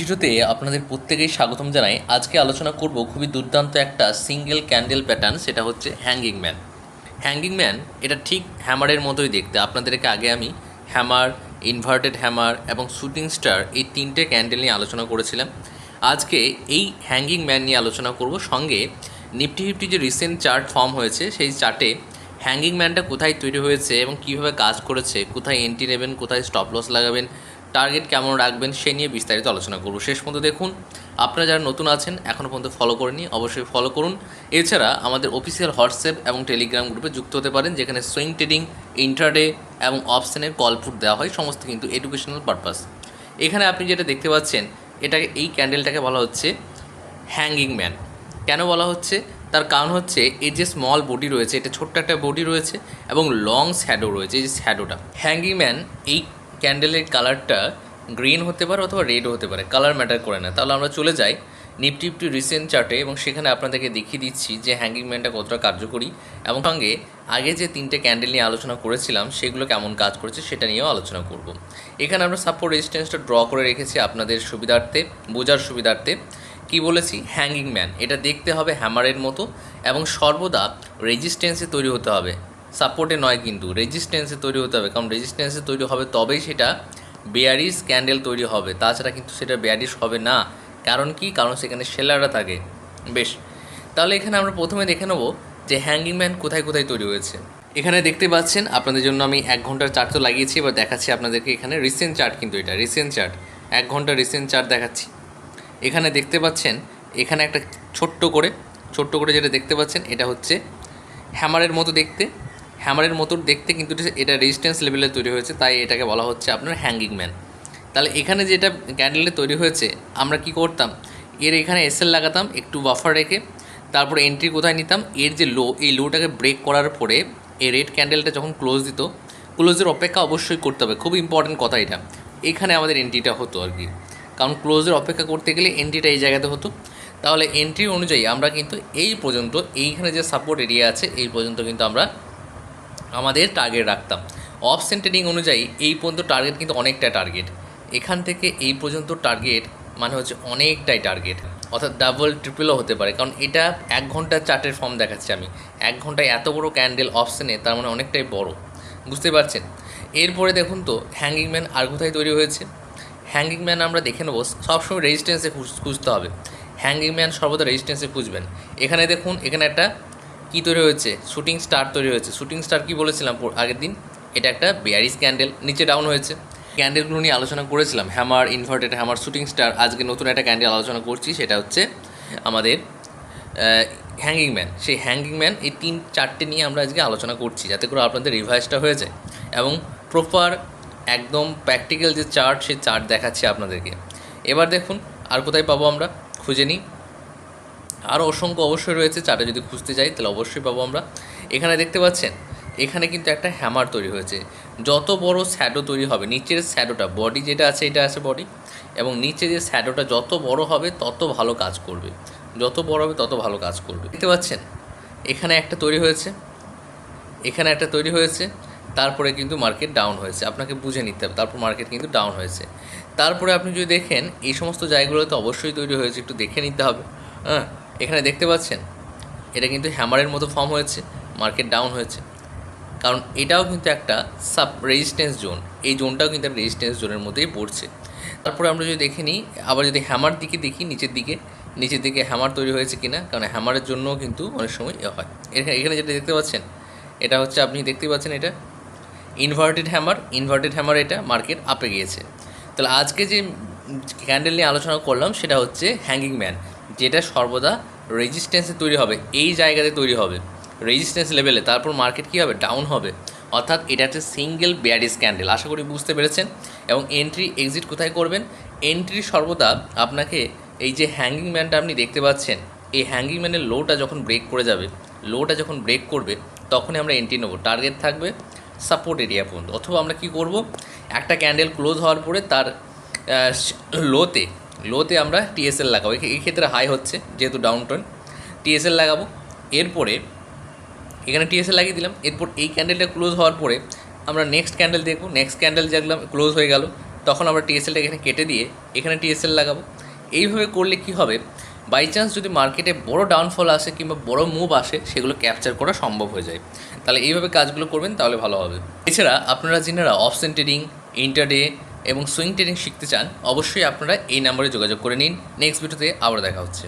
ভিডিওতে আপনাদের প্রত্যেকেই স্বাগতম জানাই। আজকে আলোচনা করব খুবই দুর্দান্ত একটা সিঙ্গেল ক্যান্ডেল প্যাটার্ন, সেটা হচ্ছে হ্যাঙ্গিং ম্যান। হ্যাঙ্গিং ম্যান এটা ঠিক হ্যামারের মতোই দেখতে। আপনাদেরকে আগে আমি হ্যামার, ইনভার্টেড হ্যামার এবং শুটিং স্টার এই তিনটে ক্যান্ডেল নিয়ে আলোচনা করেছিলাম। আজকে এই হ্যাঙ্গিং ম্যান নিয়ে আলোচনা করব, সঙ্গে নিফটি ফিফটি যে রিসেন্ট চার্ট ফর্ম হয়েছে সেই চার্টে হ্যাঙ্গিং ম্যানটা কোথায় তৈরি হয়েছে এবং কীভাবে কাজ করেছে, কোথায় এন্ট্রি নেবেন, কোথায় স্টপ লস লাগাবেন, টার্গেট কেমন রাখবেন, সে নিয়ে বিস্তারিত আলোচনা করব। শেষ পর্যন্ত দেখুন। আপনারা যারা নতুন আছেন এখনও পর্যন্ত ফলো করেনি, অবশ্যই ফলো করুন। এছাড়া আমাদের অফিসিয়াল হোয়াটসঅ্যাপ এবং টেলিগ্রাম গ্রুপে যুক্ত হতে পারেন, যেখানে সুইং ট্রেডিং, ইন্ট্রাডে এবং অপশনের কল পুট দেওয়া হয়, সমস্ত কিন্তু এডুকেশনাল পারপাস। এখানে আপনি যেটা দেখতে পাচ্ছেন, এটাকে এই ক্যান্ডেলটাকে বলা হচ্ছে হ্যাঙ্গিং ম্যান। কেন বলা হচ্ছে? তার কারণ হচ্ছে এই যে স্মল বডি রয়েছে, এটা ছোট্ট একটা বডি রয়েছে এবং লং শ্যাডো রয়েছে। এই যে শ্যাডোটা, হ্যাঙ্গিং ম্যান এই ক্যান্ডেলের কালারটা গ্রিন হতে পারে অথবা রেডও হতে পারে, কালার ম্যাটার করে না। তাহলে আমরা চলে যাই নিফটি ফিফটি রিসেন্ট চার্টে এবং সেখানে আপনাদেরকে দেখিয়ে দিচ্ছি যে হ্যাঙ্গিং ম্যানটা কতটা কার্যকরী, এবং সঙ্গে আগে যে তিনটে ক্যান্ডেল নিয়ে আলোচনা করেছিলাম সেগুলো কেমন কাজ করেছে সেটা নিয়েও আলোচনা করব। এখানে আমরা সাপোর্ট রেজিস্ট্যান্সটা ড্র করে রেখেছি আপনাদের সুবিধার্থে, বোঝার সুবিধার্থে। কি বলেছি? হ্যাঙ্গিং ম্যান এটা দেখতে হবে হ্যামারের মতো এবং সর্বদা রেজিস্ট্যান্সে তৈরি হতে হবে, সাপোর্টে নয়, কিন্তু রেজিস্ট্যান্সে তৈরি হতে হবে। কারণ রেজিস্ট্যান্সে তৈরি হবে তবেই সেটা বেয়ারিশ ক্যান্ডেল তৈরি হবে, তাছাড়া কিন্তু সেটা বেয়ারিশ হবে না। কারণ কি? কারণ সেখানে সেলাররা থাকে। বেশ, তাহলে এখানে আমরা প্রথমে দেখে নেব যে হ্যাঙ্গিং ম্যান কোথায় কোথায় তৈরি হয়েছে। এখানে দেখতে পাচ্ছেন, আপনাদের জন্য আমি 1 ঘন্টার চার্ট তো লাগিয়েছি, এবার দেখাচ্ছি আপনাদেরকে। এখানে রিসেন্ট চার্ট, কিন্তু এটা রিসেন্ট চার্ট, 1 ঘন্টার রিসেন্ট চার্ট দেখাচ্ছি। এখানে দেখতে পাচ্ছেন, এখানে একটা ছোট্ট করে যেটা দেখতে পাচ্ছেন, এটা হচ্ছে হ্যামারের মতো দেখতে। হ্যামারের মতো দেখতে, কিন্তু এটা রেজিস্ট্যান্স লেভেলে তৈরি হয়েছে, তাই এটাকে বলা হচ্ছে আপনার হ্যাঙ্গিং ম্যান। তাহলে এখানে যেটা ক্যান্ডেলে তৈরি হয়েছে, আমরা কি করতাম? এর এখানে এসএল লাগাতাম একটু বাফার রেখে, তারপরে এন্ট্রি কোথায় নিতাম? এর যে লো, এই লোটাকে ব্রেক করার পরে এই রেড ক্যান্ডেলটা যখন ক্লোজ দিত, ক্লোজের অপেক্ষা অবশ্যই করতে হবে, খুব ইম্পর্টেন্ট কথা এটা। এখানে আমাদের এন্ট্রিটা হতো আর কি, কারণ ক্লোজের অপেক্ষা করতে গেলে এন্ট্রিটা এই জায়গাতে হতো। তাহলে এন্ট্রি অনুযায়ী আমরা কিন্তু এই পর্যন্ত, এইখানে যে সাপোর্ট এরিয়া আছে এই পর্যন্ত কিন্তু আমরা আমাদের টার্গেট রাখতাম। অপশন ট্রেডিং অনুযায়ী এই পর্যন্ত টার্গেট কিন্তু অনেকটাই টার্গেট, এখান থেকে এই পর্যন্ত টার্গেট মানে হচ্ছে অনেকটাই টার্গেট, অর্থাৎ ডাবল ট্রিপলও হতে পারে। কারণ এটা 1 ঘন্টার চার্টের ফর্ম দেখাচ্ছি আমি, 1 ঘন্টায় এত বড় ক্যান্ডেল অপশনে, তার মানে অনেকটাই বড়, বুঝতে পারছেন? এরপরে দেখুন তো হ্যাঙ্গিং ম্যান আর কোথায় তৈরি হয়েছে। হ্যাঙ্গিং ম্যান আমরা দেখে নেব, সবসময় রেজিস্ট্যান্সে খুঁজতে হবে। হ্যাঙ্গিং ম্যান সর্বদা রেজিস্ট্যান্সে খুঁজবেন। এখানে দেখুন, এখানে একটা কী তৈরি হয়েছে? শুটিং স্টার তৈরি হয়েছে। শুটিং স্টার কী বলেছিলাম আগের দিন? এটা একটা বেয়ারিশ ক্যান্ডেল, নিচে ডাউন হয়েছে। ক্যান্ডেলগুলো নিয়ে আলোচনা করেছিলাম, hammer, inverted hammer, shooting star. আজকে নতুন একটা ক্যান্ডেল আলোচনা করছি, সেটা হচ্ছে আমাদের হ্যাঙ্গিং ম্যান। সেই হ্যাঙ্গিং ম্যান এই 3-4টে নিয়ে আমরা আজকে আলোচনা করছি, যাতে করে আপনাদের রিভাইজটা হয়ে যায় এবং প্রপার একদম প্র্যাকটিক্যাল যে চার্ট, সেই চার্ট দেখাচ্ছি আপনাদেরকে। এবার দেখুন আর কোথায় পাবো, আমরা খুঁজে নিই। আরও অসংখ্য অবশ্যই রয়েছে, চার্টে যদি খুঁজতে যাই তাহলে অবশ্যই পাবো আমরা। এখানে দেখতে পাচ্ছেন, এখানে কিন্তু একটা হ্যামার তৈরি হয়েছে। যত বড় শ্যাডো তৈরি হবে, নিচের শ্যাডোটা, বডি যেটা আছে এটা আছে বডি, এবং নিচে যে শ্যাডোটা যত বড় হবে তত ভালো কাজ করবে, যত বড় হবে তত ভালো কাজ করবে। দেখতে পাচ্ছেন এখানে একটা তৈরি হয়েছে, এখানে একটা তৈরি হয়েছে, তারপরে কিন্তু মার্কেট ডাউন হয়েছে। আপনাকে বুঝে নিতে হবে, তারপর মার্কেট কিন্তু ডাউন হয়েছে। তারপরে আপনি যদি দেখেন, এই সমস্ত জায়গাগুলোতে অবশ্যই তৈরি হয়েছে, একটু দেখে নিতে হবে। হ্যাঁ, এখানে দেখতে পাচ্ছেন এটা কিন্তু হ্যামারের মতো ফর্ম হয়েছে, মার্কেট ডাউন হয়েছে, কারণ এটাও কিন্তু একটা সাব রেজিস্ট্যান্স জোন, এই জোনটাও কিন্তু একটা রেজিস্ট্যান্স জোনের মধ্যেই পড়ছে। তারপরে আমরা যদি দেখে নিই, আবার যদি হ্যামার দিকে দেখি, নিচের দিকে হ্যামার তৈরি হয়েছে কিনা, কারণ হ্যামারের জন্যও কিন্তু অনেক সময় হয়। এখানে যেটা দেখতে পাচ্ছেন, এটা হচ্ছে, আপনি দেখতে পাচ্ছেন এটা ইনভার্টেড হ্যামার, এটা মার্কেট আপে গিয়েছে। তাহলে আজকে যে ক্যান্ডেল নিয়ে আলোচনা করলাম সেটা হচ্ছে হ্যাঙ্গিং ম্যান, যেটা সর্বদা রেজিস্ট্যান্সে তৈরি হবে, এই জায়গাতে তৈরি হবে রেজিস্ট্যান্স লেভেলে, তারপর মার্কেট কী হবে? ডাউন হবে। অর্থাৎ এটা হচ্ছে সিঙ্গেল বেয়ারিশ ক্যান্ডেল। আশা করি বুঝতে পেরেছেন। এবং এন্ট্রি এক্সিট কোথায় করবেন? এন্ট্রি সর্বদা আপনাকে, এই যে হ্যাঙ্গিং ম্যানটা আপনি দেখতে পাচ্ছেন, এই হ্যাঙ্গিং ম্যানের লোটা যখন ব্রেক করে যাবে, লোটা যখন ব্রেক করবে, তখনই আমরা এন্ট্রি নেব। টার্গেট থাকবে সাপোর্ট এরিয়া পর্যন্ত। অথবা আমরা কি করব, একটা ক্যান্ডেল ক্লোজ হওয়ার পরে তার লোতে আমরা টিএসএল লাগাবো। এই ক্ষেত্রে হাই হচ্ছে যেহেতু ডাউন টোন, টিএসএল লাগাবো। এরপরে এখানে টিএসএল লাগিয়ে দিলাম। এরপর এই ক্যান্ডেলটা ক্লোজ হওয়ার পরে আমরা নেক্সট ক্যান্ডেল দেখব। নেক্সট ক্যান্ডেল দেখলাম ক্লোজ হয়ে গেল, তখন আবার টিএসএলটা এখানে কেটে দিয়ে এখানে টিএসএল লাগাবো। এইভাবে করলে কি হবে, বাই চান্স যদি মার্কেটে বড় ডাউনফল আসে কিংবা বড় মুভ আসে, সেগুলো ক্যাপচার করা সম্ভব হয়ে যায়। তাহলে এইভাবে কাজগুলো করবেন, তাহলে ভালো হবে। এছাড়া আপনারা যারা অপশন ট্রেডিং, ইন্টারডে এবং সুইং ট্রেডিং শিখতে চান, অবশ্যই আপনারা এই নাম্বারে যোগাযোগ করে নিন। নেক্সট ভিডিওতে আবার দেখা হচ্ছে।